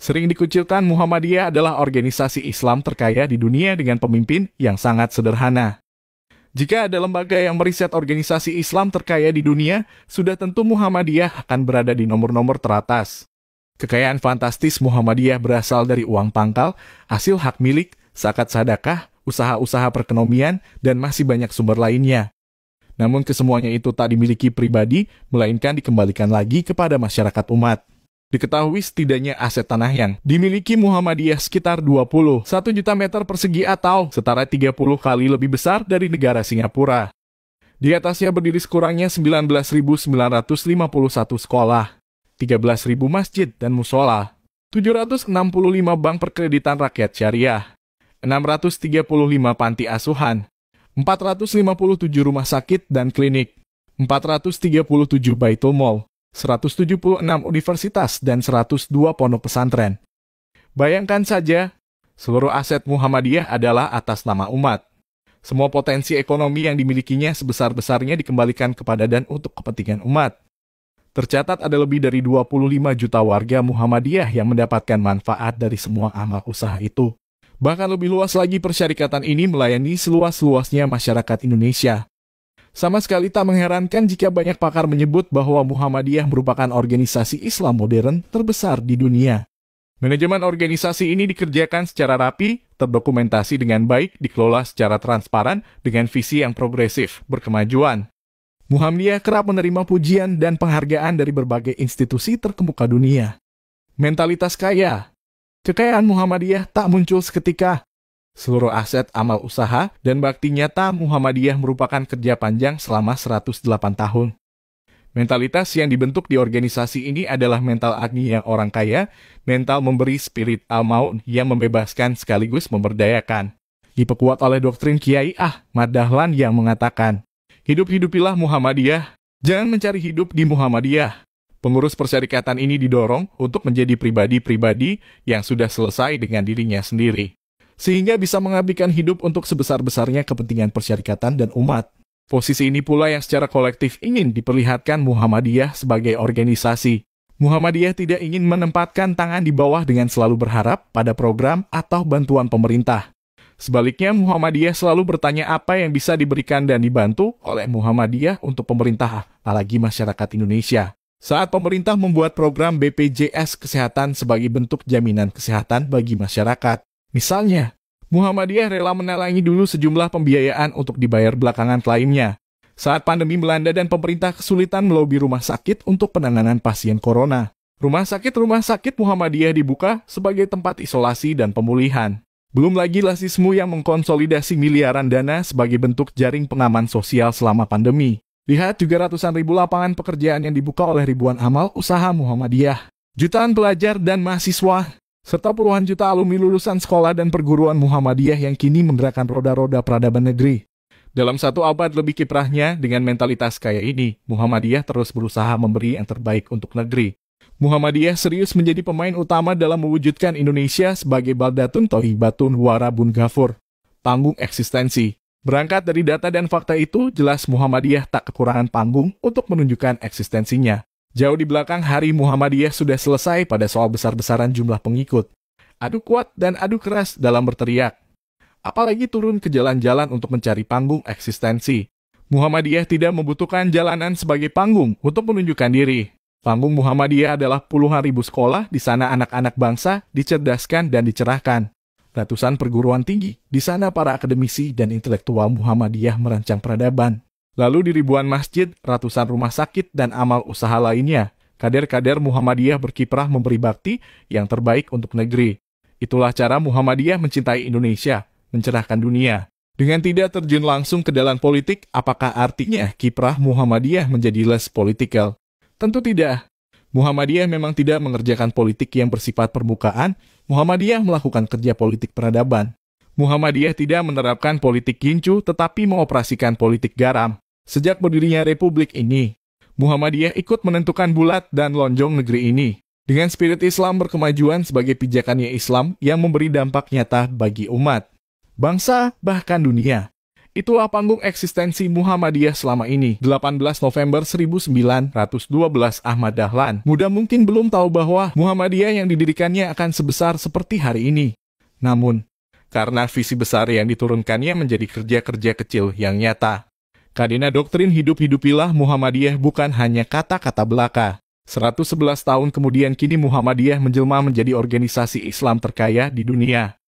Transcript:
Sering dikucilkan, Muhammadiyah adalah organisasi Islam terkaya di dunia dengan pemimpin yang sangat sederhana. Jika ada lembaga yang meriset organisasi Islam terkaya di dunia, sudah tentu Muhammadiyah akan berada di nomor-nomor teratas. Kekayaan fantastis Muhammadiyah berasal dari uang pangkal, hasil hak milik, zakat sedekah, usaha-usaha perekonomian, dan masih banyak sumber lainnya. Namun kesemuanya itu tak dimiliki pribadi, melainkan dikembalikan lagi kepada masyarakat umat. Diketahui setidaknya aset tanah yang dimiliki Muhammadiyah sekitar 21 juta meter persegi atau setara 30 kali lebih besar dari negara Singapura. Di atasnya berdiri sekurangnya 19.951 sekolah, 13.000 masjid dan musola, 765 bank perkreditan rakyat syariah, 635 panti asuhan, 457 rumah sakit dan klinik, 437 baitul mal, 176 universitas dan 102 pondok pesantren. Bayangkan saja, seluruh aset Muhammadiyah adalah atas nama umat. Semua potensi ekonomi yang dimilikinya sebesar-besarnya dikembalikan kepada dan untuk kepentingan umat. Tercatat ada lebih dari 25 juta warga Muhammadiyah yang mendapatkan manfaat dari semua amal usaha itu. Bahkan lebih luas lagi, persyarikatan ini melayani seluas-luasnya masyarakat Indonesia. Sama sekali tak mengherankan jika banyak pakar menyebut bahwa Muhammadiyah merupakan organisasi Islam modern terbesar di dunia. Manajemen organisasi ini dikerjakan secara rapi, terdokumentasi dengan baik, dikelola secara transparan, dengan visi yang progresif, berkemajuan. Muhammadiyah kerap menerima pujian dan penghargaan dari berbagai institusi terkemuka dunia. Mentalitas kaya. Kekayaan Muhammadiyah tak muncul seketika. Seluruh aset, amal usaha, dan bakti nyata Muhammadiyah merupakan kerja panjang selama 108 tahun. Mentalitas yang dibentuk di organisasi ini adalah mental agni yang orang kaya, mental memberi, spirit al-maun yang membebaskan sekaligus memberdayakan. Diperkuat oleh doktrin Kiai Ahmad Dahlan yang mengatakan, hidup-hidupilah Muhammadiyah, jangan mencari hidup di Muhammadiyah. Pengurus persyarikatan ini didorong untuk menjadi pribadi-pribadi yang sudah selesai dengan dirinya sendiri, sehingga bisa mengabdikan hidup untuk sebesar-besarnya kepentingan persyarikatan dan umat. Posisi ini pula yang secara kolektif ingin diperlihatkan Muhammadiyah sebagai organisasi. Muhammadiyah tidak ingin menempatkan tangan di bawah dengan selalu berharap pada program atau bantuan pemerintah. Sebaliknya, Muhammadiyah selalu bertanya apa yang bisa diberikan dan dibantu oleh Muhammadiyah untuk pemerintah, apalagi masyarakat Indonesia. Saat pemerintah membuat program BPJS Kesehatan sebagai bentuk jaminan kesehatan bagi masyarakat, misalnya, Muhammadiyah rela menalangi dulu sejumlah pembiayaan untuk dibayar belakangan klaimnya. Saat pandemi melanda dan pemerintah kesulitan melobi rumah sakit untuk penanganan pasien corona, rumah sakit Muhammadiyah dibuka sebagai tempat isolasi dan pemulihan. Belum lagi rasisme yang mengkonsolidasi miliaran dana sebagai bentuk jaring pengaman sosial selama pandemi. Lihat juga ratusan ribu lapangan pekerjaan yang dibuka oleh ribuan amal usaha Muhammadiyah. Jutaan pelajar dan mahasiswa, serta puluhan juta alumni lulusan sekolah dan perguruan Muhammadiyah yang kini menggerakkan roda-roda peradaban negeri. Dalam satu abad lebih kiprahnya, dengan mentalitas kaya ini, Muhammadiyah terus berusaha memberi yang terbaik untuk negeri. Muhammadiyah serius menjadi pemain utama dalam mewujudkan Indonesia sebagai baldatun thoribatun warabun ghafur, panggung eksistensi. Berangkat dari data dan fakta itu, jelas Muhammadiyah tak kekurangan panggung untuk menunjukkan eksistensinya. Jauh di belakang hari Muhammadiyah sudah selesai pada soal besar-besaran jumlah pengikut. Adu kuat dan adu keras dalam berteriak. Apalagi turun ke jalan-jalan untuk mencari panggung eksistensi. Muhammadiyah tidak membutuhkan jalanan sebagai panggung untuk menunjukkan diri. Panggung Muhammadiyah adalah puluhan ribu sekolah, di sana anak-anak bangsa dicerdaskan dan dicerahkan. Ratusan perguruan tinggi, di sana para akademisi dan intelektual Muhammadiyah merancang peradaban. Lalu di ribuan masjid, ratusan rumah sakit, dan amal usaha lainnya, kader-kader Muhammadiyah berkiprah memberi bakti yang terbaik untuk negeri. Itulah cara Muhammadiyah mencintai Indonesia, mencerahkan dunia. Dengan tidak terjun langsung ke dalam politik, apakah artinya kiprah Muhammadiyah menjadi less political? Tentu tidak. Muhammadiyah memang tidak mengerjakan politik yang bersifat permukaan, Muhammadiyah melakukan kerja politik peradaban. Muhammadiyah tidak menerapkan politik gincu, tetapi mengoperasikan politik garam. Sejak berdirinya republik ini, Muhammadiyah ikut menentukan bulat dan lonjong negeri ini. Dengan spirit Islam berkemajuan sebagai pijakannya Islam yang memberi dampak nyata bagi umat, bangsa, bahkan dunia. Itulah panggung eksistensi Muhammadiyah selama ini. 18 November 1912, Ahmad Dahlan. Muda mungkin belum tahu bahwa Muhammadiyah yang didirikannya akan sebesar seperti hari ini. Namun, karena visi besar yang diturunkannya menjadi kerja-kerja kecil yang nyata. Kadina doktrin hidup-hidupilah Muhammadiyah bukan hanya kata-kata belaka. 111 tahun kemudian kini Muhammadiyah menjelma menjadi organisasi Islam terkaya di dunia.